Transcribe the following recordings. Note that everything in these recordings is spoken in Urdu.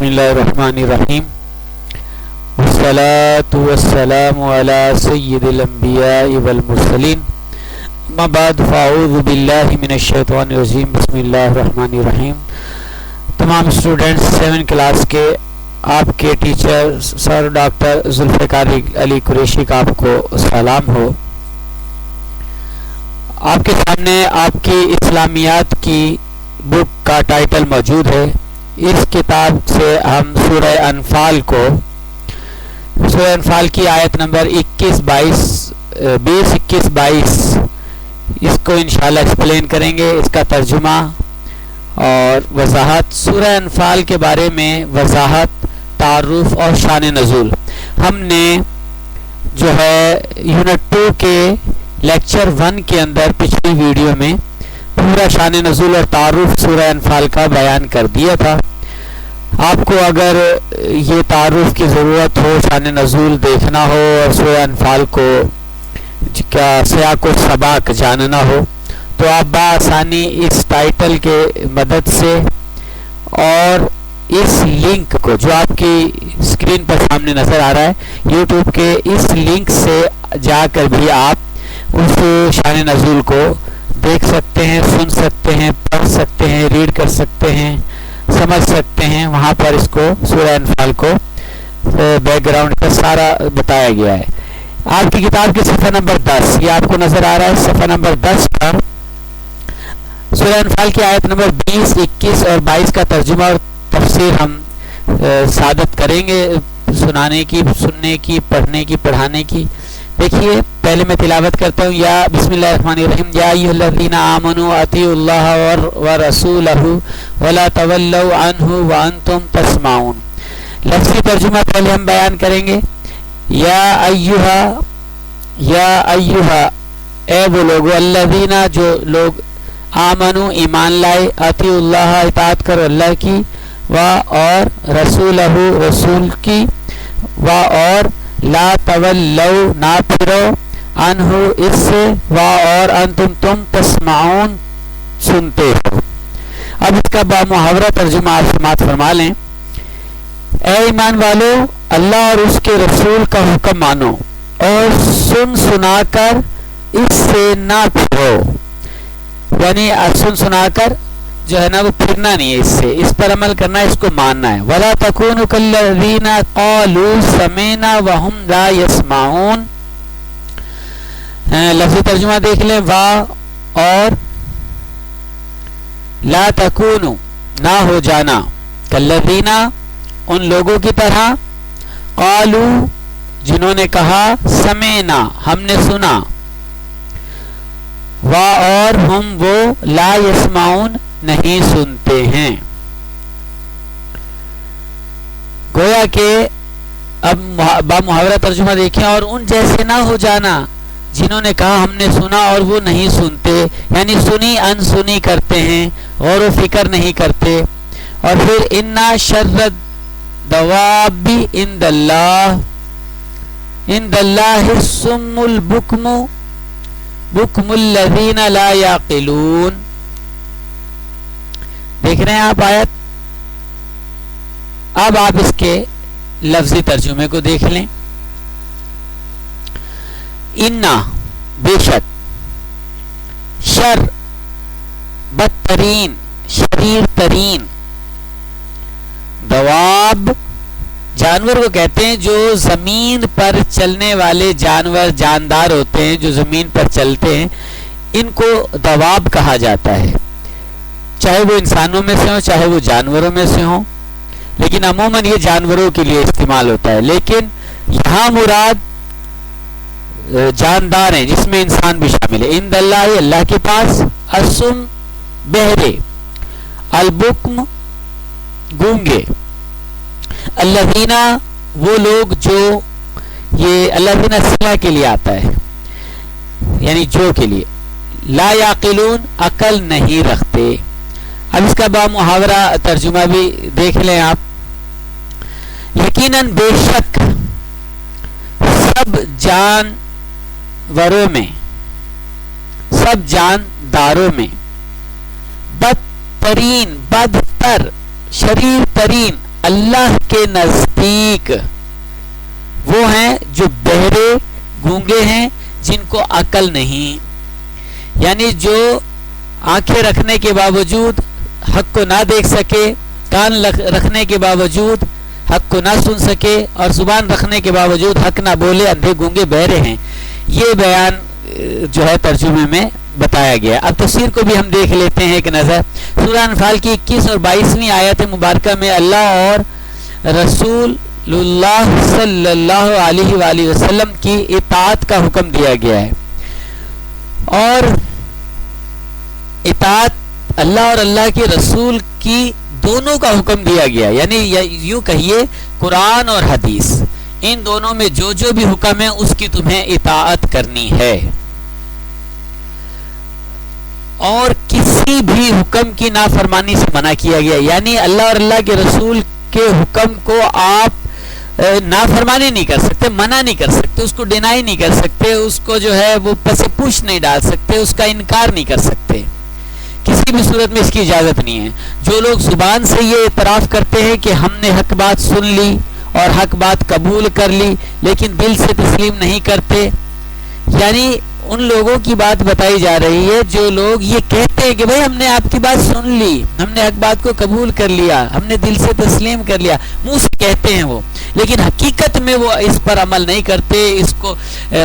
اللہ الرحمن الرحیم والصلاة والسلام علی سید الانبیاء والمرسلین اما بعد فاعوذ باللہ من الشیطان الرجیم بسم اللہ الرحمن الرحیم۔ تمام اسٹوڈنٹس 7 کلاس کے آپ کے ٹیچر سر ڈاکٹر ذوالفقار علی قریشی کا آپ کو سلام ہو۔ آپ کے سامنے آپ کی اسلامیات کی بک کا ٹائٹل موجود ہے۔ اس کتاب سے ہم سورہ انفال کی آیت نمبر 20 21 22 اس کو انشاءاللہ ایکسپلین کریں گے، اس کا ترجمہ اور وضاحت۔ سورہ انفال کے بارے میں وضاحت، تعارف اور شان نزول ہم نے جو ہے یونٹ 2 کے لیکچر 1 کے اندر پچھلی ویڈیو میں پورا شان نزول اور تعارف سورہ انفال کا بیان کر دیا تھا۔ آپ کو اگر یہ تعارف کی ضرورت ہو، شان نزول دیکھنا ہو اور سورہ انفال کو کا سیاق و سباق جاننا ہو تو آپ بآسانی اس ٹائٹل کے مدد سے اور اس لنک کو جو آپ کی اسکرین پر سامنے نظر آ رہا ہے یوٹیوب کے اس لنک سے جا کر بھی آپ اس شان نزول کو دیکھ سکتے ہیں، سن سکتے ہیں، پڑھ سکتے ہیں، ریڈ کر سکتے ہیں، سمجھ سکتے ہیں۔ وہاں پر اس کو سورہ انفال کو بیک گراؤنڈ کا سارا بتایا گیا ہے۔ آپ کی کتاب کے صفحہ نمبر 10 یہ آپ کو نظر آ رہا ہے، صفحہ نمبر 10 پر سورہ انفال کی آیت نمبر 20 21 اور 22 کا ترجمہ اور تفسیر ہم سعادت کریں گے، سنانے کی، سننے کی، پڑھنے کی، پڑھانے کی۔ دیکھیے پہلے میں تلاوت کرتا ہوں۔ یا بسم اللہ الرحمن الرحیم، یا ایھا الذین آمنوا اطیعوا اللہ ورسولہ ولا تولوا عنہ وانتم تسمعون۔ لفظی ترجمہ پہلے ہم بیان کریں گے۔ یا ایھا اے وہ لوگ، الذین جو لوگ، آمنوا ایمان لائے، اطیعوا اللہ اطاعت کرو اللہ کی، اور رسولہ رسول کی، اور لا تولوا نہ پھرو عنہ اس سے، اور انتم تم تسمعون سنتے ہو۔ اب اس کا بامحاورہ ترجمہ آپ سماعت فرما لیں۔ اے ایمان والو، اللہ اور اس کے رسول کا حکم مانو اور سن سنا کر اس سے نہ پھرو، یعنی سن سنا کر جو ہے نا وہ پھرنا نہیں ہے، اس سے اس پر عمل کرنا ہے، اس کو ماننا ہے۔ وَلَا تَكُونُوا كَالَّذِينَ قَالُوا سَمِعْنَا وَهُمْ لَا يَسْمَعُونَ۔ لفظی ترجمہ دیکھ لیں۔ اور لا تکونوا نہ ہو جانا، کالذین ان لوگوں کی طرح، قالوا جنہوں نے کہا، سمعنا ہم نے سنا، اور ہم وہ لا یسمعون نہیں سنتے ہیں۔ گویا کہ اب بامحاورہ ترجمہ دیکھیں۔ اور ان جیسے نہ ہو جانا جنہوں نے کہا ہم نے سنا اور وہ نہیں سنتے، یعنی سنی انسنی کرتے ہیں، غور و فکر نہیں کرتے۔ اور پھر انا شر الدواب عند اللہ الصم البکم الذین لا یعقلون۔ دیکھ رہے ہیں آپ آیت؟ اب آپ اس کے لفظی ترجمے کو دیکھ لیں۔ انا بے شک، شر بدترین، شریر ترین، دواب جانور کو کہتے ہیں جو زمین پر چلنے والے جانور، جاندار ہوتے ہیں جو زمین پر چلتے ہیں، ان کو دواب کہا جاتا ہے، چاہے وہ انسانوں میں سے ہوں چاہے وہ جانوروں میں سے ہوں، لیکن عموماً یہ جانوروں کے لیے استعمال ہوتا ہے۔ لیکن یہاں مراد جاندار ہیں جس میں انسان بھی شامل ہے۔ عند اللہ اللہ کے پاس، الصم بہرے، البکم گونگے، الذین وہ لوگ جو، یہ الذین صلہ کے لیے آتا ہے یعنی جو کے لیے، لا یعقلون عقل نہیں رکھتے۔ اب اس کا بامحاورہ ترجمہ بھی دیکھ لیں آپ۔ یقیناً بے شک سب جانوروں میں، سب جانداروں میں، بدترین، بدتر، شریر ترین، اللہ کے نزدیک وہ ہیں جو بہرے گونگے ہیں، جن کو عقل نہیں، یعنی جو آنکھیں رکھنے کے باوجود حق کو نہ دیکھ سکے، کان رکھنے کے باوجود حق کو نہ سن سکے، اور زبان رکھنے کے باوجود حق نہ بولے، اندھے گونگے بہرے ہیں. یہ بیان جو ہے ترجمے میں بتایا گیا. اب تفسیر کو بھی ہم دیکھ لیتے ہیں ایک نظر. سورہ انفال کی 21 اور 22ویں آیت مبارکہ میں اللہ اور رسول اللہ صلی اللہ علیہ وآلہ وسلم کی اطاعت کا حکم دیا گیا ہے، اور اطاعت اللہ اور اللہ کے رسول کی دونوں کا حکم دیا گیا، یعنی یوں کہیے قرآن اور حدیث، ان دونوں میں جو جو بھی حکم ہے اس کی تمہیں اطاعت کرنی ہے، اور کسی بھی حکم کی نافرمانی سے منع کیا گیا. یعنی اللہ اور اللہ کے رسول کے حکم کو آپ نافرمانی نہیں کر سکتے، منع نہیں کر سکتے، اس کو ڈینائی نہیں کر سکتے، اس کو جو ہے وہ پس پوچھ نہیں ڈال سکتے، اس کا انکار نہیں کر سکتے، کسی بھی صورت میں اس کی اجازت نہیں ہے. جو لوگ زبان سے یہ اعتراف کرتے ہیں کہ ہم نے حق بات سن لی اور حق بات قبول کر لی لیکن دل سے تسلیم نہیں کرتے، یعنی ان لوگوں کی بات بتائی جا رہی ہے جو لوگ یہ کہتے ہیں کہ بھئی ہم نے آپ کی بات سن لی، ہم نے حق بات کو قبول کر لیا، ہم نے دل سے تسلیم کر لیا، منہ سے کہتے ہیں وہ، لیکن حقیقت میں وہ اس پر عمل نہیں کرتے، اس کو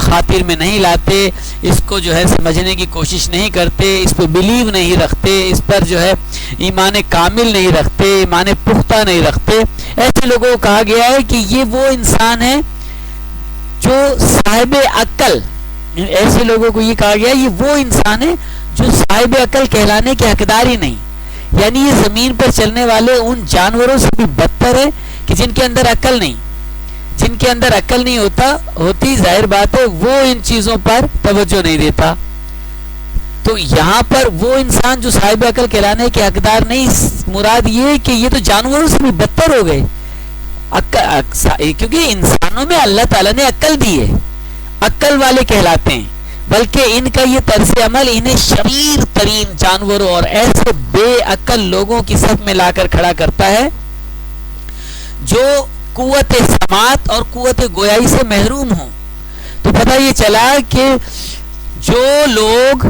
خاطر میں نہیں لاتے، اس کو جو ہے سمجھنے کی کوشش نہیں کرتے، اس پہ بلیو نہیں رکھتے، اس پر جو ہے ایمان کامل نہیں رکھتے، ایمان پختہ نہیں رکھتے. ایسے لوگوں کو کہا گیا ہے کہ یہ وہ انسان ہے جو صاحب عقل، ایسے لوگوں کو یہ کہا گیا یہ وہ انسان ہے جو صاحب عقل کہلانے کے حقدار ہی نہیں، یعنی یہ زمین پر چلنے والے ان جانوروں سے بھی بدتر ہے کہ جن کے اندر عقل نہیں، جن کے اندر عقل نہیں ہوتی ظاہر بات ہے وہ ان چیزوں پر توجہ نہیں دیتا. تو یہاں پر وہ انسان جو صاحب عقل کہلانے کے حقدار نہیں، مراد یہ کہ یہ تو جانوروں سے بھی بدتر ہو گئے، کیونکہ انسانوں میں اللہ تعالیٰ نے عقل دی ہے، عقل والے کہلاتے ہیں، بلکہ ان کا یہ طرز عمل انہیں شریر ترین جانوروں اور ایسے بے عقل لوگوں کی صف میں لا کر کھڑا کرتا ہے جو قوت سماعت اور قوت گویائی سے محروم ہوں. تو پتہ یہ چلا کہ جو لوگ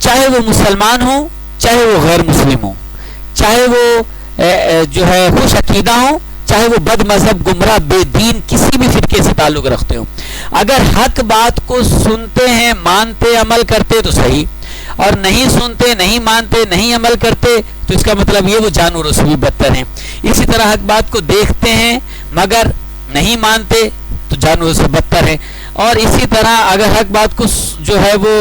چاہے وہ مسلمان ہوں، چاہے وہ غیر مسلم ہوں، چاہے وہ جو ہے خوش عقیدہ ہوں، چاہے وہ بد مذہب گمراہ بے دین کسی بھی فرقے سے تعلق رکھتے ہوں، اگر حق بات کو سنتے ہیں، مانتے، عمل کرتے تو صحیح، اور نہیں سنتے، نہیں مانتے، نہیں عمل کرتے تو اس کا مطلب یہ وہ جانوروں سے بھی بدتر ہیں. اسی طرح حق بات کو دیکھتے ہیں مگر نہیں مانتے تو جانوروں سے بدتر ہیں، اور اسی طرح اگر حق بات کو جو ہے وہ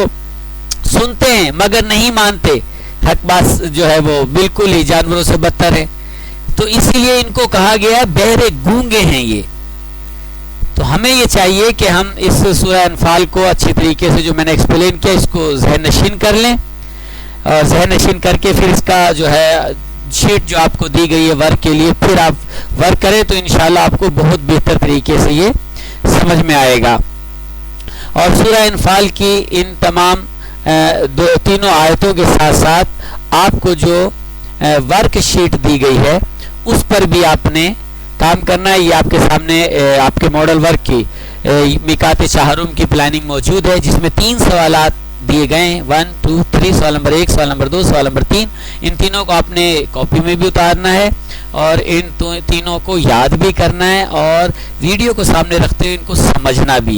سنتے ہیں مگر نہیں مانتے، حق بات جو ہے وہ بالکل ہی جانوروں سے بدتر ہے. تو اسی لیے ان کو کہا گیا بہرے گونگے ہیں یہ. تو ہمیں یہ چاہیے کہ ہم اس سورہ انفال کو اچھی طریقے سے جو میں نے ایکسپلین کیا اس کو ذہن نشین کر لیں، اور ذہن نشین کر کے پھر اس کا جو ہے شیٹ جو آپ کو دی گئی ہے ورک کے لیے پھر آپ ورک کریں تو انشاءاللہ آپ کو بہت بہتر طریقے سے یہ سمجھ میں آئے گا. اور سورہ انفال کی ان تمام تینوں آیتوں کے ساتھ ساتھ آپ کو جو ورک شیٹ دی گئی ہے اس پر بھی آپ نے کام کرنا ہے. یہ آپ کے سامنے آپ کے ماڈل ورک کی میقات چہارم کی پلاننگ موجود ہے جس میں 3 سوالات دیے گئے ہیں، 1 2 3. سوال نمبر 1، سوال نمبر 2، سوال نمبر 3. ان تینوں کو آپ نے کاپی میں بھی اتارنا ہے اور ان تینوں کو یاد بھی کرنا ہے اور ویڈیو کو سامنے رکھتے ہوئے ان کو سمجھنا بھی.